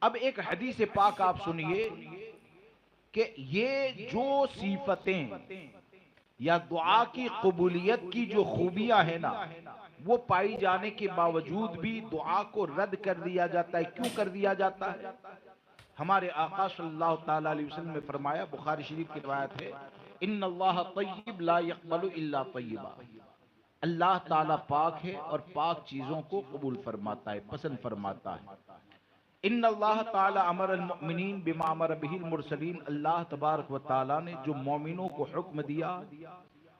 اب ایک حدیث پاک آپ سنیے کہ یہ جو صفتیں یا دعا کی قبولیت کی جو خوبیاں ہیں نا، وہ پائی جانے کے باوجود بھی دعا کو رد کر دیا جاتا ہے. کیوں کر دیا جاتا ہے؟ ہمارے آقا صلی اللہ تعالی علیہ وسلم نے فرمایا، بخاری شریف کی روایت ہے، ان اللہ طیب لا يقبل الا طیبا. اللہ تعالیٰ پاک ہے اور پاک چیزوں کو قبول فرماتا ہے، پسند فرماتا ہے. ان اللہ تعالیٰ امر المؤمنین بما امر به المرسلین. اللہ تبارک و تعالیٰ نے جو مومنوں کو حکم دیا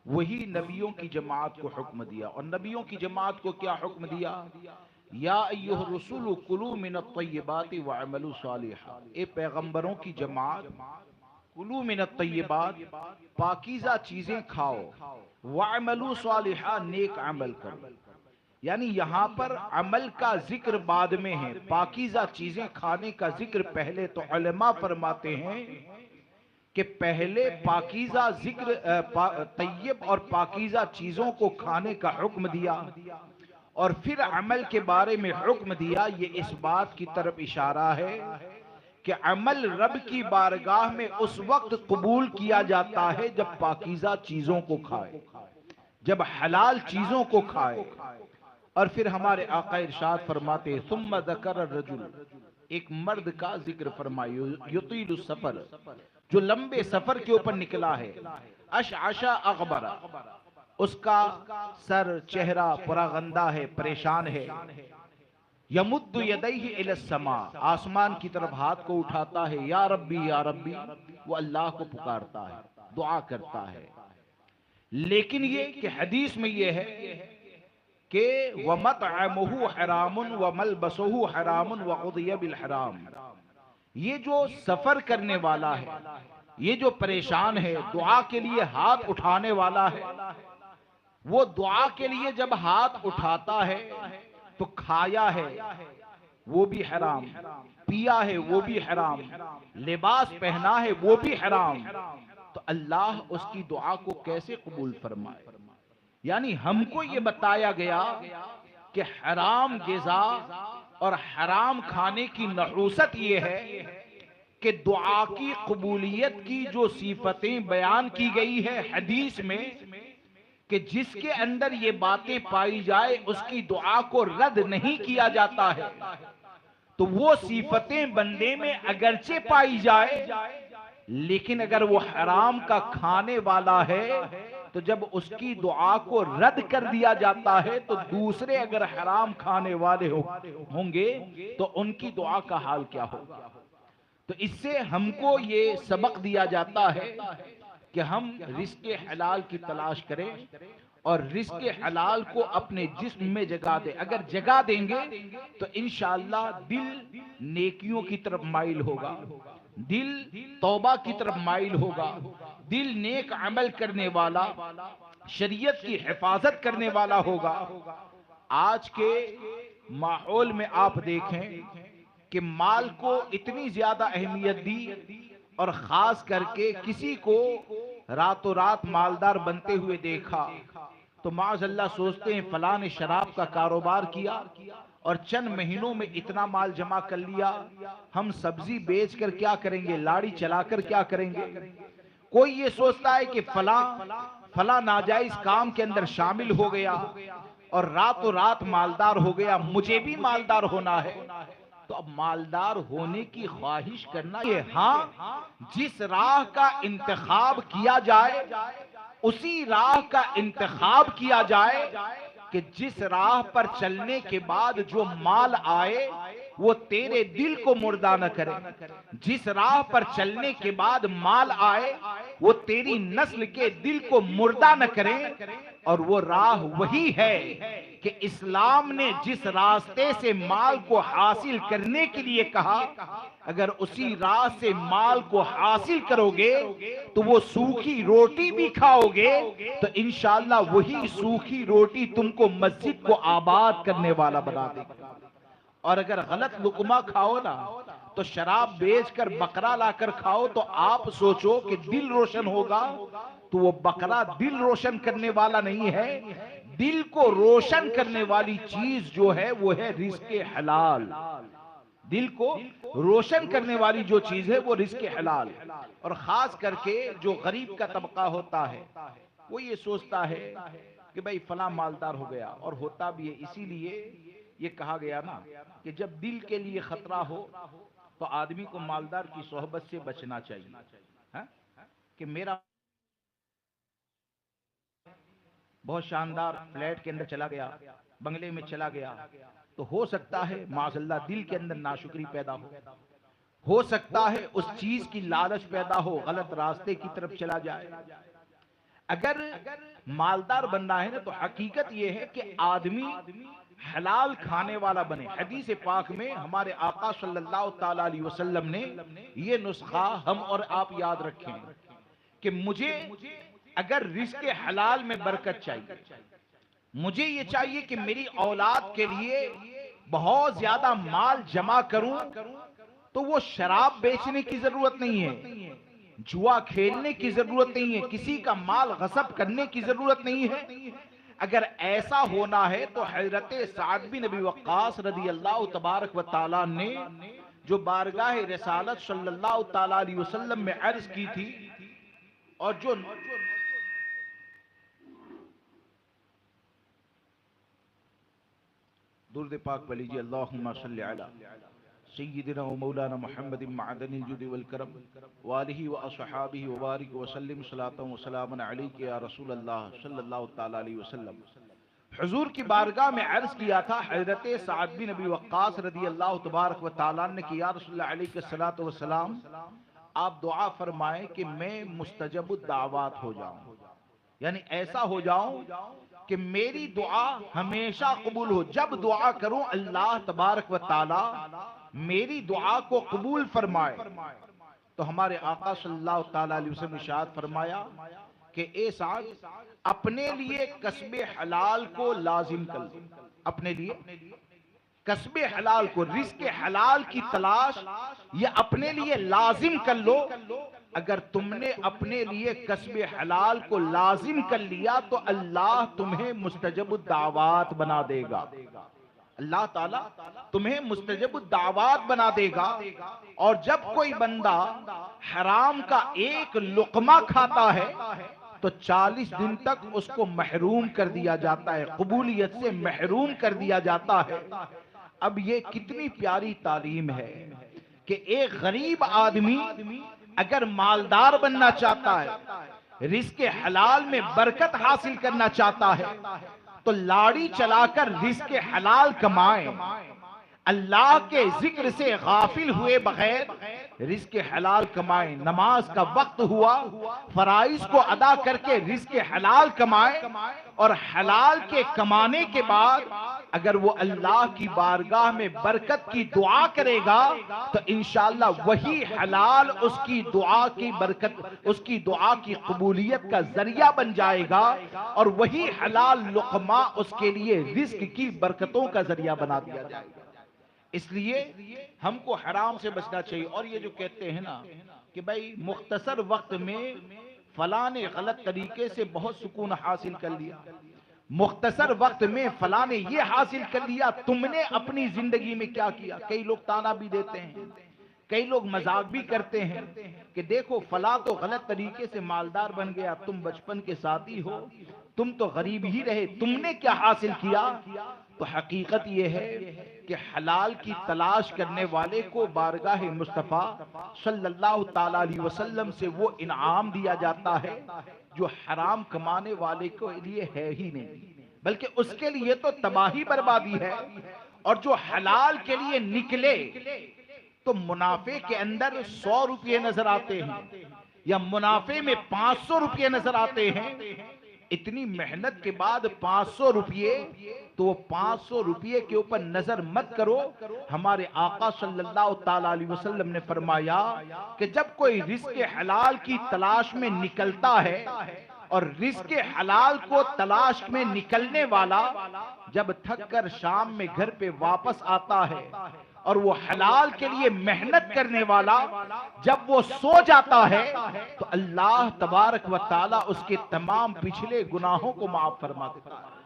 وہی نبیوں کی جماعت کو حکم دیا. اور نبیوں کی جماعت کو کیا حکم دیا؟ یا ایھا الرسول کلوا من الطیبات واعملوا صالحا. اے پیغمبروں کی جماعت، کلوا من الطیبات، پاکیزہ چیزیں کھاؤ، واعملوا صالحا، نیک عمل کرو. یعنی یہاں پر عمل کا ذکر بعد میں ہے، پاکیزہ چیزیں کھانے کا ذکر پہلے. تو علماء فرماتے ہیں کہ پہلے پاکیزہ ذکر طیب اور پاکیزہ چیزوں کو کھانے کا حکم دیا اور پھر عمل کے بارے میں حکم دیا. یہ اس بات کی طرف اشارہ ہے کہ عمل رب کی بارگاہ میں اس وقت قبول کیا جاتا ہے جب پاکیزہ چیزوں کو کھائے، جب حلال چیزوں کو کھائے. اور پھر ہمارے آقا ارشاد فرماتے ہیں ثم ذکر الرجل، ایک مرد کا ذکر فرمائے، یطیل السفر، جو لمبے سفر کے اوپر نکلا ہے، اشعث اغبر، اس کا سر چہرہ پراغندہ ہے، پریشان ہے. یمد یدیہ الی السماء، آسمان کی طرف ہاتھ کو اٹھاتا ہے، یا ربی یا ربی، وہ اللہ کو پکارتا ہے، دعا کرتا ہے. لیکن یہ کہ حدیث میں یہ ہے کہ وَمَطْعَمُهُ حَرَامٌ وَمَلْبَسُهُ حَرَامٌ وَغُضِيَ بِالْحَرَامِ. یہ جو سفر کرنے والا ہے، یہ جو پریشان ہے، دعا کے لیے ہاتھ اٹھانے والا ہے، وہ دعا کے لیے جب ہاتھ اٹھاتا ہے تو کھایا ہے وہ بھی حرام، پیا ہے وہ بھی حرام، لباس پہنا ہے وہ بھی حرام. تو اللہ اس کی دعا کو کیسے قبول فرمائے؟ یعنی ہم کو یہ بتایا گیا کہ حرام غذا اور حرام کھانے کی نحوست یہ ہے کہ دعا کی قبولیت کی جو صفتیں بیان کی گئی ہے حدیث میں، کہ جس کے اندر یہ باتیں پائی جائے اس کی دعا کو رد نہیں کیا جاتا ہے. تو وہ صفتیں بندے میں اگرچہ پائی جائے، لیکن اگر وہ حرام کا کھانے والا ہے تو جب اس کی دعا کو رد کر دیا جاتا ہے تو دوسرے اگر حرام کھانے والے ہوں گے تو ان کی دعا کا حال کیا ہوگا؟ تو اس سے ہم کو یہ سبق دیا جاتا ہے کہ ہم رزق حلال کی تلاش کریں اور رزق حلال کو اپنے جسم میں جگہ دیں. اگر جگہ دیں گے تو انشاءاللہ دل نیکیوں کی طرف مائل ہوگا، دل توبہ کی طرف مائل ہوگا، دل نیک عمل کرنے والا، شریعت کی حفاظت کرنے والا ہوگا. آج کے ماحول میں آپ دیکھیں کہ مال کو اتنی زیادہ اہمیت دی اور خاص کر کے کسی کو راتوں رات مالدار بنتے ہوئے دیکھا تو معاذ اللہ سوچتے ہیں فلاں نے شراب کا کاروبار کیا اور چند مہینوں میں اتنا مال جمع کر لیا، ہم سبزی بیچ کر کیا کریں گے، لاڑی چلا کر کیا کریں گے. کوئی یہ سوچتا ہے کہ فلاں ناجائز کام کے اندر شامل ہو گیا اور راتوں رات مالدار ہو گیا، مجھے بھی مالدار ہونا ہے. تو اب مالدار ہونے کی خواہش کرنا یہ، ہاں جس راہ کا انتخاب کیا جائے اسی راہ کا انتخاب کیا جائے کہ جس راہ پر چلنے کے بعد جو مال آئے وہ تیرے دل کو مردہ نہ کرے، جس راہ پر چلنے کے بعد مال آئے وہ تیری نسل کے دل کو مردہ نہ کرے. اور وہ راہ وہی ہے کہ اسلام نے جس راستے سے مال کو حاصل کرنے کے لیے کہا، اگر اسی راہ سے مال کو حاصل کرو گے تو وہ سوکھی روٹی بھی کھاؤ گے تو انشاءاللہ وہی سوکھی روٹی تم کو مسجد کو آباد کرنے والا بنا دے گی. اور اگر غلط لقمہ کھاؤ نا تو شراب بیچ کر بکرا لا کر کھاؤ تو آپ سوچو کہ دل روشن ہوگا، تو وہ بکرا دل روشن کرنے والا نہیں ہے. دل کو روشن کرنے والی چیز جو ہے وہ ہے رزق حلال. دل کو روشن کرنے والی جو چیز ہے وہ رزق حلال، اور خاص کر کے جو غریب کا طبقہ ہوتا ہے وہ یہ سوچتا ہے کہ بھئی فلاں مالدار ہو گیا، اور ہوتا بھی ہے۔ اسی لیے یہ کہا گیا نا کہ جب دل کے لیے خطرہ ہو تو آدمی کو مالدار کی صحبت سے بچنا چاہیے، ہاں؟ کہ میرا بہت شاندار فلیٹ کے اندر چلا گیا، بنگلے میں چلا گیا، تو ہو سکتا ہے معاذ اللہ دل کے اندر ناشکری پیدا ہو سکتا ہے اس چیز کی لالچ پیدا ہو، غلط راستے کی طرف چلا جائے۔ اگر مالدار بننا ہے نا تو حقیقت یہ ہے کہ آدمی حلال کھانے والا بنے۔ حدیث پاک میں ہمارے آقا صلی اللہ تعالی علیہ وسلم نے یہ نسخہ ہم اور آپ یاد رکھیں کہ مجھے اگر رزق حلال میں برکت چاہیے، مجھے یہ چاہیے کہ میری اولاد کے لیے بہت زیادہ مال جمع کروں، تو وہ شراب بیچنے کی ضرورت نہیں ہے، جوا کھیلنے کی ضرورت نہیں ہے، کسی کا مال غصب کرنے کی ضرورت نہیں ہے۔ اگر ایسا ہونا ہے تو حضرت سعد بن ابی وقاص رضی اللہ تبارک و تعالیٰ نے جو بارگاہ رسالت صلی اللہ تعالیٰ علیہ وسلم میں عرض کی تھی، اور جو درود پاک پڑھ لیجیے، اللہم صلی علی سیدنا و مولانا محمد معدن الجود والکرم وآلہ و اصحابہ وبارک وسلم صلاۃ و سلام علیک یا رسول اللہ صلی اللہ تعالیٰ علیہ وسلم۔ حضور کی بارگاہ میں عرض کیا تھا حضرت سعد بن ابی وقاص رضی اللہ تبارک و تعالیٰ نے کہ یا رسول اللہ علیہ الصلوۃ والسلام، آپ دعا فرمائیں کہ میں مستجب الدعوات ہو جاؤں، یعنی ایسا ہو جاؤں کہ میری دعا ہمیشہ قبول ہو، جب دعا کروں اللہ تبارک و تعالی میری دعا کو قبول فرمائے۔ تو ہمارے آقا صلی اللہ تعالی علیہ وسلم نے ارشاد فرمایا کہ اے سعد، اپنے لیے کسب حلال کو لازم کر لو، اپنے لیے کسب حلال کو، رزق حلال کی تلاش یہ اپنے لیے لازم کر لو۔ اگر تم نے اپنے لیے کسب حلال کو لازم کر لیا تو اللہ تمہیں مستجب الدعوات بنا دے گا، اللہ تعالیٰ تمہیں مستجب الدعوات بنا دے گا۔ اور جب کوئی بندہ حرام کا ایک لقمہ کھاتا ہے تو 40 دن تک اس کو محروم کر دیا جاتا ہے، قبولیت سے محروم کر دیا جاتا ہے۔ اب یہ کتنی پیاری تعلیم ہے کہ ایک غریب آدمی اگر مالدار بننا چاہتا ہے، رزق حلال میں برکت حاصل کرنا چاہتا ہے، تو لاڑی چلا کر رزق حلال کمائے، اللہ کے ذکر سے غافل ہوئے بغیر رزق حلال کمائے، نماز کا وقت ہوا فرائض کو ادا کر کے رزق حلال کمائے، اور حلال کے کمانے کے بعد اگر وہ اللہ کی بارگاہ میں برکت کی دعا کرے گا تو انشاءاللہ وہی حلال اس کی دعا کی برکت، اس کی دعا کی قبولیت کا ذریعہ بن جائے گا، اور وہی حلال لقمہ اس کے لیے رزق کی برکتوں کا ذریعہ بنا دیا جائے گا۔ اس لیے ہم کو حرام سے بچنا چاہیے۔ اور یہ جو کہتے ہیں نا کہ بھائی مختصر وقت میں فلاں نے غلط طریقے سے بہت سکون حاصل کر لیا، مختصر وقت میں فلاں نے یہ حاصل کر لیا، تم نے اپنی زندگی میں کیا کیا؟ کئی لوگ تانا بھی دیتے ہیں، کئی لوگ مذاق بھی کرتے ہیں کہ دیکھو فلاں تو غلط طریقے سے مالدار بن گیا، تم بچپن کے ساتھی ہو، تم تو غریب ہی رہے، تم نے کیا حاصل کیا؟ تو حقیقت یہ ہے کہ حلال کی تلاش کرنے والے کو بارگاہ مصطفیٰ صلی اللہ تعالیٰ علیہ وسلم سے وہ انعام دیا جاتا ہے جو حرام کمانے والے کو لیے ہے ہی نہیں، بلکہ اس کے لیے تو تباہی بربادی ہے۔ اور جو حلال کے لیے نکلے تو منافع کے اندر 100 روپے نظر آتے ہیں یا منافع میں 500 روپے نظر آتے ہیں، اتنی محنت کے بعد 500 روپے، تو وہ 500 روپے کے اوپر نظر مت کرو۔ ہمارے آقا صلی اللہ تعالیٰ علیہ وسلم نے فرمایا کہ جب کوئی رزق حلال کی تلاش میں نکلتا ہے، اور رزق حلال کو تلاش میں نکلنے والا جب تھک کر شام میں گھر پہ واپس آتا ہے، اور وہ حلال کے لیے محنت کرنے والا جب وہ سو جاتا ہے تو اللہ تبارک و تعالیٰ اس کے تمام پچھلے گناہوں کو معاف فرما دیتا ہے۔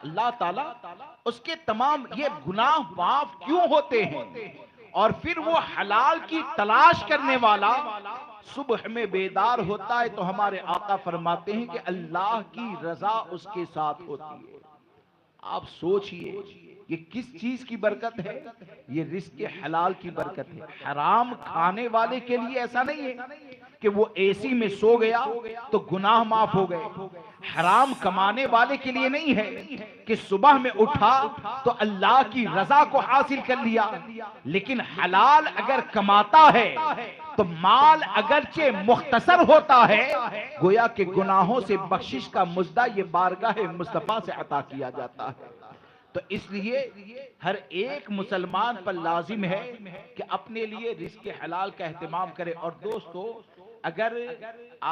اللہ تعالیٰ اس کے تمام یہ گناہ معاف کیوں ہوتے ہیں؟ اور پھر وہ حلال کی تلاش کرنے والا صبح میں بیدار ہوتا ہے تو ہمارے آقا فرماتے ہیں کہ اللہ کی رضا اس کے ساتھ ہوتی ہے۔ آپ سوچئے یہ کس چیز کی برکت ہے؟ یہ رزق حلال کی برکت ہے۔ حرام کھانے والے کے لیے ایسا نہیں ہے کہ وہ اے سی میں سو گیا تو گناہ معاف ہو گئے۔ حرام کمانے والے کے لیے نہیں ہے کہ صبح میں اٹھا تو اللہ کی رضا کو حاصل کر لیا، لیکن حلال اگر کماتا ہے تو مال اگرچہ مختصر ہوتا ہے، گویا کہ گناہوں سے بخشش کا مژدہ یہ بارگاہ مصطفیٰ سے عطا کیا جاتا ہے۔ تو اس لیے ہر ایک مسلمان پر لازم ہے کہ اپنے لیے رزق حلال کا اہتمام کرے۔ اور دوستو، اگر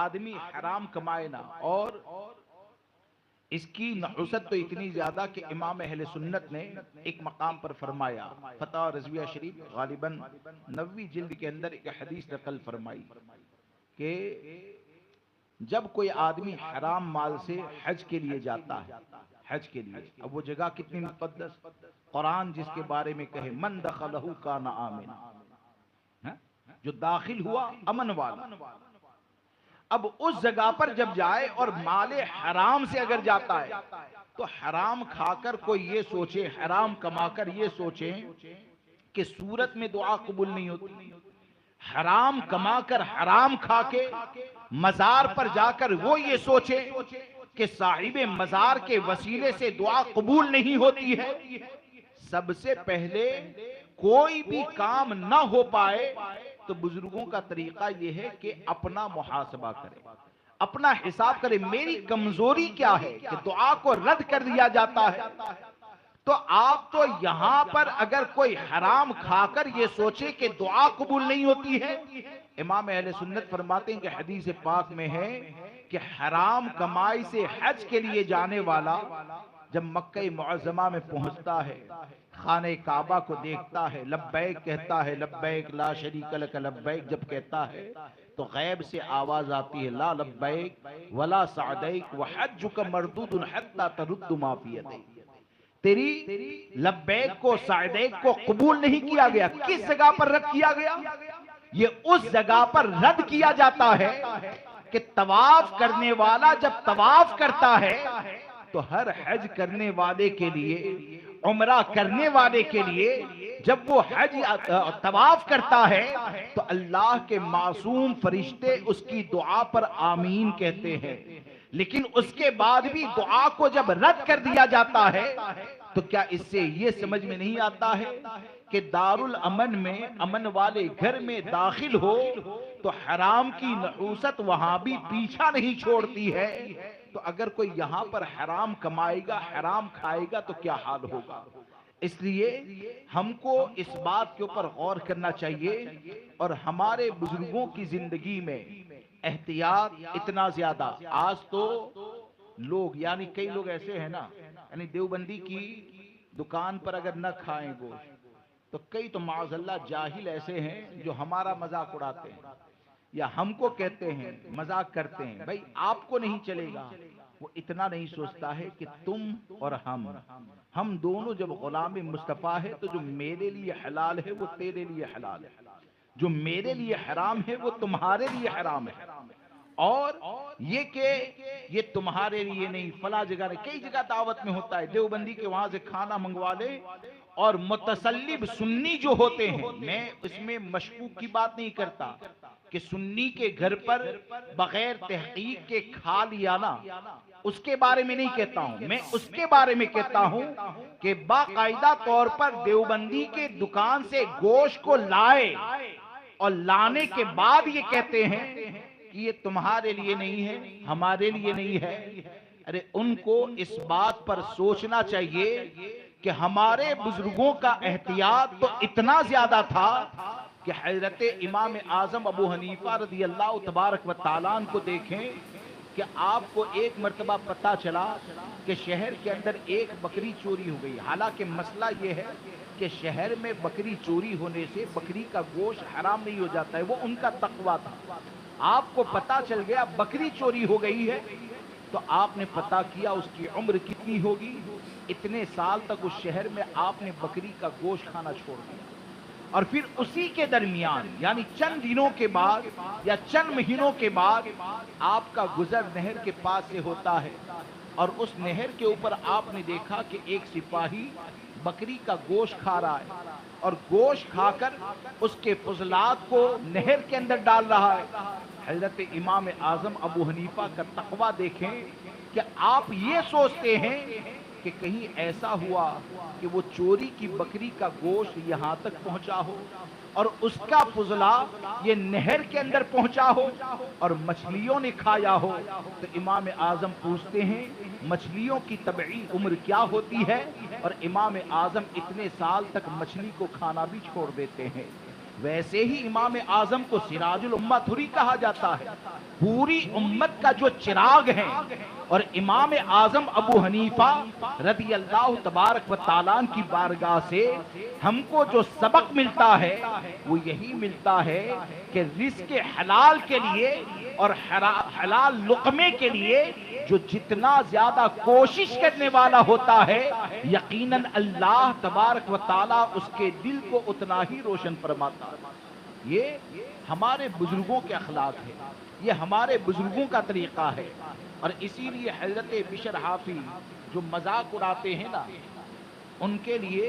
آدمی حرام کمائے نہ، اور اس کی نحوست تو اتنی زیادہ کہ امام اہل سنت نے ایک مقام پر فرمایا، فتح رضویہ شریف غالباً 90 جلد کے اندر ایک حدیث نقل فرمائی کہ جب کوئی آدمی حرام مال سے حج کے لیے جاتا ہے، حج کے لیے، اب وہ جگہ کتنی مقدس، قرآن جس کے بارے میں کہے من دخلہ کان آمن، جو داخل ہوا امن والا۔ اب اس جگہ پر جب جائے اور مال حرام سے اگر جاتا ہے تو حرام کھا کر کوئی یہ سوچے، حرام کما کر یہ سوچے کہ صورت میں دعا قبول نہیں ہوتی، حرام کما کر حرام کھا کے مزار پر جا کر وہ یہ سوچے کہ صاحب مزار کے وسیلے سے دعا قبول نہیں ہوتی ہے۔ سب سے پہلے کوئی بھی کام نہ ہو پائے تو بزرگوں کا طریقہ یہ ہے کہ اپنا محاسبہ کرے، اپنا حساب کرے، میری کمزوری کیا ہے کہ دعا کو رد کر دیا جاتا ہے۔ تو آپ تو یہاں پر اگر کوئی حرام کھا کر یہ سوچے کہ دعا قبول نہیں ہوتی ہے، امام اہل سنت فرماتے ہیں کہ حدیث پاک میں ہے کہ حرام کمائی سے حج کے لیے جانے والا جب مکہ معظمہ میں پہنچتا ہے، خانہ کعبہ کو دیکھتا ہے، لبیک کہتا ہے، لبیک لا شریک لک لبیک جب کہتا ہے تو غیب سے آواز آتی ہے لا لبیک ولا سعدیک وحجک مردود حتی ترد ما فی یدیک، تیری لبیک کو سعدیک کو قبول نہیں کیا گیا۔ کس جگہ پر رد کیا گیا؟ یہ اس جگہ پر رد کیا جاتا ہے کہ طواف کرنے والا جب طواف کرتا ہے تو ہر حج کرنے والے کے لیے، عمرہ کرنے والے کے لیے جب وہ حج طواف کرتا ہے تو اللہ کے معصوم فرشتے اس کی دعا پر آمین کہتے ہیں، لیکن اس کے بعد بھی دعا کو جب رد کر دیا جاتا ہے تو کیا اس سے یہ سمجھ میں نہیں آتا ہے کہ دارالامن میں، امن والے گھر میں داخل ہو تو حرام کی نحوست وہاں بھی پیچھا نہیں چھوڑتی ہے؟ تو اگر کوئی یہاں پر حرام کمائے گا، حرام کھائے گا تو کیا حال ہوگا؟ اس لیے ہم کو اس بات کے اوپر غور کرنا چاہیے، اور ہمارے بزرگوں کی زندگی میں احتیاط اتنا زیادہ۔ آج تو لوگ، یعنی کئی لوگ ایسے ہیں نا، یعنی دیوبندی کی دکان پر اگر نہ کھائیں گوشت تو کئی تو معاذ اللہ جاہل ایسے ہیں جو ہمارا مذاق اڑاتے ہیں یا ہم کو کہتے ہیں، مذاق کرتے ہیں، بھائی آپ کو نہیں چلے گا۔ وہ اتنا نہیں سوچتا ہے کہ تم اور ہم دونوں جب غلام مصطفیٰ ہے تو جو میرے لیے حلال ہے وہ تیرے لیے حلال ہے، جو میرے لیے حرام ہے وہ تمہارے لیے حرام ہے۔ اور یہ کہ یہ تمہارے لیے نہیں، فلاں جگہ نہیں، کئی جگہ دعوت میں ہوتا ہے، دیوبندی کے وہاں سے کھانا منگوا لے، اور متسلب سنی جو ہوتے ہیں، میں اس میں مشکوک کی بات نہیں کرتا کہ سنی کے گھر پر بغیر تحقیق کے کھا لیا نا، اس کے بارے میں نہیں کہتا ہوں، میں اس کے بارے میں کہتا ہوں کہ باقاعدہ طور پر دیوبندی کے دکان سے گوشت کو لائے اور لانے کے بعد یہ کہتے ہیں کہ یہ تمہارے لیے نہیں ہے، ہمارے لیے نہیں ہے۔ ارے ان کو اس بات پر سوچنا چاہیے کہ ہمارے بزرگوں کا احتیاط تو اتنا زیادہ تھا کہ حضرت امام اعظم ابو حنیفہ رضی اللہ تبارک و تعالیٰ عنہ کو دیکھیں کہ آپ کو ایک مرتبہ پتہ چلا کہ شہر کے اندر ایک بکری چوری ہو گئی، حالانکہ مسئلہ یہ ہے کہ شہر میں بکری چوری ہونے سے بکری کا گوشت حرام نہیں ہو جاتا ہے، وہ ان کا تقویٰ تھا۔ آپ کو پتہ چل گیا بکری چوری ہو گئی ہے تو آپ نے پتہ کیا اس کی عمر کتنی ہوگی، اتنے سال تک اس شہر میں آپ نے بکری کا گوشت کھانا چھوڑ دیا، اور پھر اسی کے درمیان یعنی چند دنوں کے بعد یا چند مہینوں کے بعد آپ کا گزر نہر کے پاس سے ہوتا ہے، اور اس نہر کے اوپر آپ نے دیکھا کہ ایک سپاہی بکری کا گوشت کھا رہا ہے، اور گوشت کھا کر اس کے فضلات کو نہر کے اندر ڈال رہا ہے۔ حضرت امام اعظم ابو حنیفہ کا تقویٰ دیکھیں کہ آپ یہ سوچتے ہیں کہ کہیں ایسا ہوا کہ وہ چوری کی بکری کا گوشت یہاں تک پہنچا ہو اور اس کا فضلہ یہ نہر کے اندر پہنچا ہو اور مچھلیوں نے کھایا ہو۔ تو امام اعظم پوچھتے ہیں مچھلیوں کی طبعی عمر کیا ہوتی ہے، اور امام اعظم اتنے سال تک مچھلی کو کھانا بھی چھوڑ دیتے ہیں۔ ویسے ہی امام اعظم کو سراج الامہ تھوڑی کہا جاتا ہے، پوری امت کا جو چراغ ہے۔ اور امام اعظم ابو حنیفہ رضی اللہ تبارک و تعالیٰ کی بارگاہ سے ہم کو جو سبق ملتا ہے وہ یہی ملتا ہے کہ رزق حلال کے لیے اور حلال لقمے کے لیے جو جتنا زیادہ کوشش کرنے والا ہوتا ہے، یقیناً اللہ تبارک و تعالیٰ اس کے دل کو اتنا ہی روشن فرماتا ہے۔ یہ ہمارے بزرگوں کے اخلاق ہے، یہ ہمارے بزرگوں کا طریقہ ہے۔ اور اسی لیے حضرت بشر حافی جو مذاق اڑاتے ہیں نا، ان کے لیے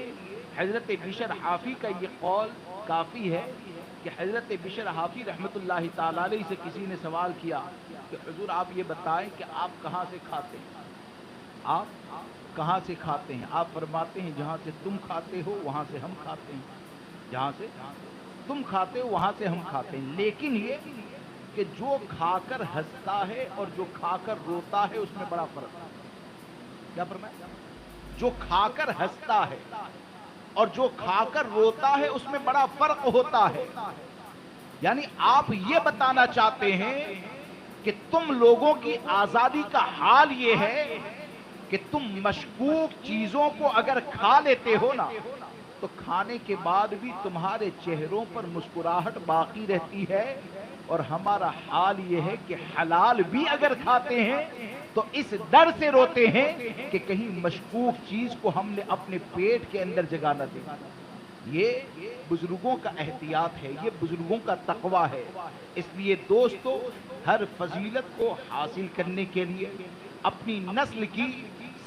حضرت بشر حافی کا یہ قول کافی ہے کہ حضرت بشر حافی رحمت اللہ تعالیٰ علیہ سے کسی نے سوال کیا کہ حضور آپ یہ بتائیں کہ آپ کہاں سے کھاتے ہیں، آپ کہاں سے کھاتے ہیں؟ آپ فرماتے ہیں جہاں سے تم کھاتے ہو وہاں سے ہم کھاتے ہیں، جہاں سے تم کھاتے ہو وہاں سے ہم کھاتے ہیں، لیکن یہ کہ جو کھا کر ہنستا ہے اور جو کھا کر روتا ہے اس میں بڑا فرق ہے۔ کیا فرمایا؟ جو کھا کر ہنستا ہے اور جو کھا کر روتا ہے اس میں بڑا فرق ہوتا ہے۔ یعنی آپ یہ بتانا چاہتے ہیں کہ تم لوگوں کی آزادی کا حال یہ ہے کہ تم مشکوک چیزوں کو اگر کھا لیتے ہو نا تو کھانے کے بعد بھی تمہارے چہروں پر مسکراہٹ باقی رہتی ہے، اور ہمارا حال یہ ہے کہ حلال بھی اگر کھاتے ہیں تو اس ڈر سے روتے ہیں کہ کہیں مشکوک چیز کو ہم نے اپنے پیٹ کے اندر جگہ نہ دے۔ یہ بزرگوں کا احتیاط ہے، یہ بزرگوں کا تقویٰ ہے۔ اس لیے دوستو، ہر فضیلت کو حاصل کرنے کے لیے، اپنی نسل کی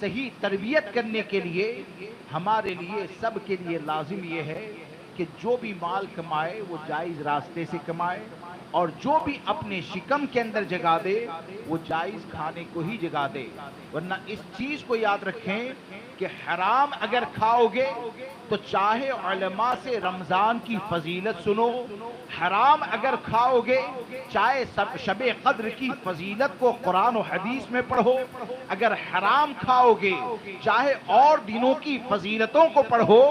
صحیح تربیت کرنے کے لیے ہمارے لیے سب کے لیے لازم یہ ہے کہ جو بھی مال کمائے وہ جائز راستے سے کمائے، اور جو بھی اپنے شکم کے اندر جگہ دے وہ جائز کھانے کو ہی جگہ دے۔ ورنہ اس چیز کو یاد رکھیں کہ حرام اگر کھاؤ گے تو چاہے علماء سے رمضان کی فضیلت سنو، حرام اگر کھاؤ گے چاہے شب قدر کی فضیلت کو قرآن و حدیث میں پڑھو، اگر حرام کھاؤ گے چاہے اور دنوں کی فضیلتوں کو پڑھو،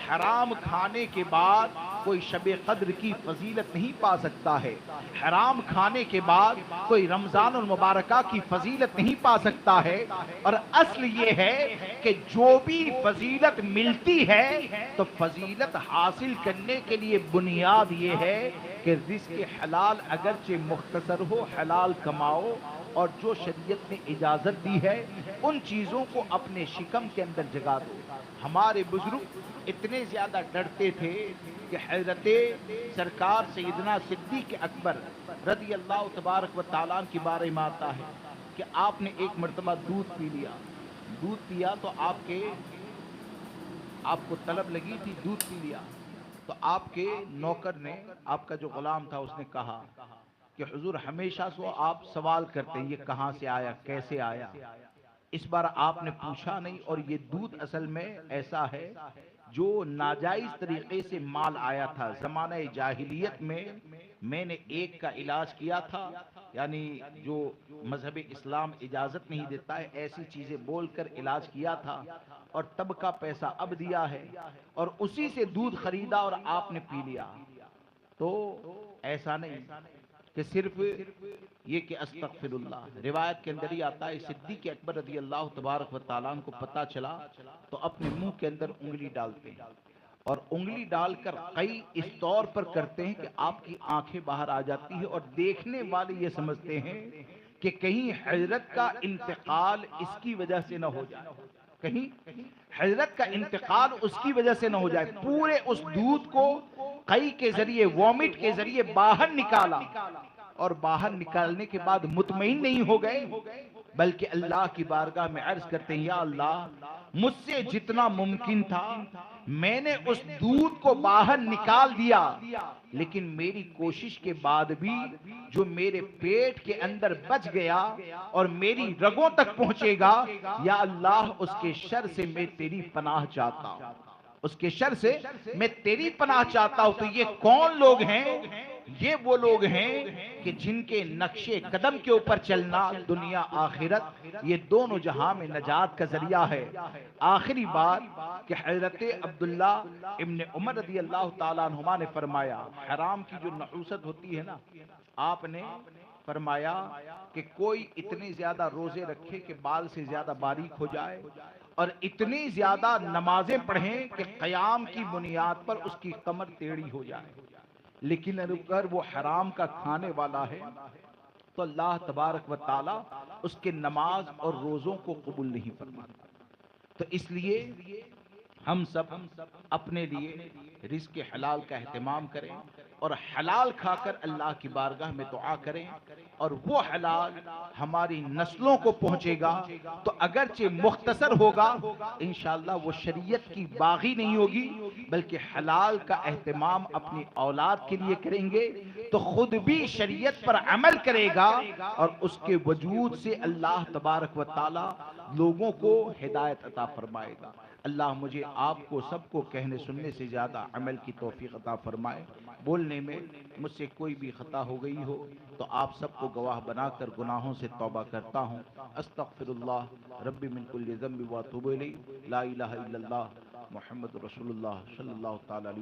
حرام کھانے کے بعد کوئی شب قدر کی فضیلت نہیں پا سکتا ہے، حرام کھانے کے بعد کوئی رمضان المبارکہ کی فضیلت نہیں پا سکتا ہے۔ اور اصل یہ ہے کہ جو بھی فضیلت ملتی ہے تو فضیلت حاصل کرنے کے لیے بنیاد یہ ہے کہ رزق حلال اگرچہ مختصر ہو حلال کماؤ، اور جو شریعت نے اجازت دی ہے ان چیزوں کو اپنے شکم کے اندر جگا دو۔ ہمارے بزرگ اتنے زیادہ ڈرتے تھے کہ حضرت سرکار سیدنا صدیق اکبر رضی اللہ تبارک و تعالیٰ کی بارے میں آتا ہے کہ آپ نے ایک مرتبہ دودھ پی لیا، دودھ پیا تو آپ کو طلب لگی تھی، دودھ پی لیا تو آپ کے نوکر نے، آپ کا جو غلام تھا اس نے کہا کہ حضور ہمیشہ سو آپ سوال کرتے ہیں یہ کہاں سے آیا، کیسے آیا، اس بار آپ نے پوچھا نہیں، اور یہ دودھ اصل میں ایسا ہے جو ناجائز طریقے سے مال آیا تھا۔ زمانہ جاہلیت میں نے ایک کا علاج کیا تھا، یعنی جو مذہب اسلام اجازت نہیں دیتا ہے ایسی چیزیں بول کر علاج کیا تھا، اور تب کا پیسہ اب دیا ہے، اور اسی سے دودھ خریدا اور آپ نے پی لیا۔ تو ایسا نہیں کہ صرف یہ کہ استغفر اللہ، روایت کے اندر ہی آتا ہے صدیق اکبر رضی اللہ تبارک و تعالیٰ کو پتا چلا تو اپنے منہ کے اندر انگلی ڈالتے ہیں، اور انگلی ڈال کر کئی اس طور پر کرتے ہیں کہ آپ کی آنکھیں باہر آ جاتی ہے، اور دیکھنے والے یہ سمجھتے ہیں کہ کہیں حضرت کا انتقال اس کی وجہ سے نہ ہو جائے، کہیں حضرت کا انتقال اس کی وجہ سے نہ ہو جائے۔ پورے اس دودھ کو قئی کے ذریعے، وامٹ کے ذریعے باہر نکالا، اور باہر نکالنے کے بعد مطمئن نہیں ہو گئے، بلکہ اللہ کی بارگاہ میں عرض کرتے ہیں، یا اللہ مجھ سے جتنا ممکن تھا میں نے اس دودھ کو باہر نکال دیا، لیکن میری کوشش کے بعد بھی جو میرے پیٹ کے اندر بچ گیا اور میری رگوں تک پہنچے گا، یا اللہ اس کے شر سے میں تیری پناہ چاہتا ہوں، اس کے شر سے میں تیری پناہ چاہتا ہوں۔ تو یہ کون لوگ ہیں؟ یہ وہ لوگ ہیں کہ جن کے نقش قدم کے اوپر چلنا دنیا آخرت یہ دونوں جہاں میں نجات کا ذریعہ ہے۔ آخری بات کہ حضرت عبداللہ ابن عمر رضی اللہ تعالیٰ عنہما نے فرمایا، حرام کی جو نحوست ہوتی ہے نا، آپ نے فرمایا کہ کوئی اتنے زیادہ روزے رکھے کہ بال سے زیادہ باریک ہو جائے، اور اتنی زیادہ نمازیں پڑھیں کہ قیام کی بنیاد پر اس کی کمر ٹیڑھی ہو جائے، لیکن اگر وہ حرام کا کھانے والا ہے تو اللہ تبارک و تعالی اس کے نماز اور روزوں کو قبول نہیں فرماتا۔ تو اس لیے ہم سب اپنے لیے رزق حلال کا اہتمام کریں، اور حلال کھا کر اللہ کی بارگاہ میں دعا کریں، اور وہ حلال ہماری نسلوں کو پہنچے گا تو اگرچہ مختصر ہوگا، انشاءاللہ وہ شریعت کی باغی نہیں ہوگی، بلکہ حلال کا اہتمام اپنی اولاد کے لیے کریں گے تو خود بھی شریعت پر عمل کرے گا، اور اس کے وجود سے اللہ تبارک و تعالی لوگوں کو ہدایت عطا فرمائے گا۔ اللہ مجھے آپ کو سب کو کہنے سننے سے زیادہ عمل کی توفیق عطا فرمائے۔ بولنے میں مجھ سے کوئی بھی خطا ہو گئی ہو تو آپ سب کو گواہ بنا کر گناہوں سے توبہ کرتا ہوں۔ استغفر اللہ ربی من کل ذنب واتوب الیہ، لا الہ الا اللہ محمد رسول اللہ صلی اللہ تعالی علیہ وسلم۔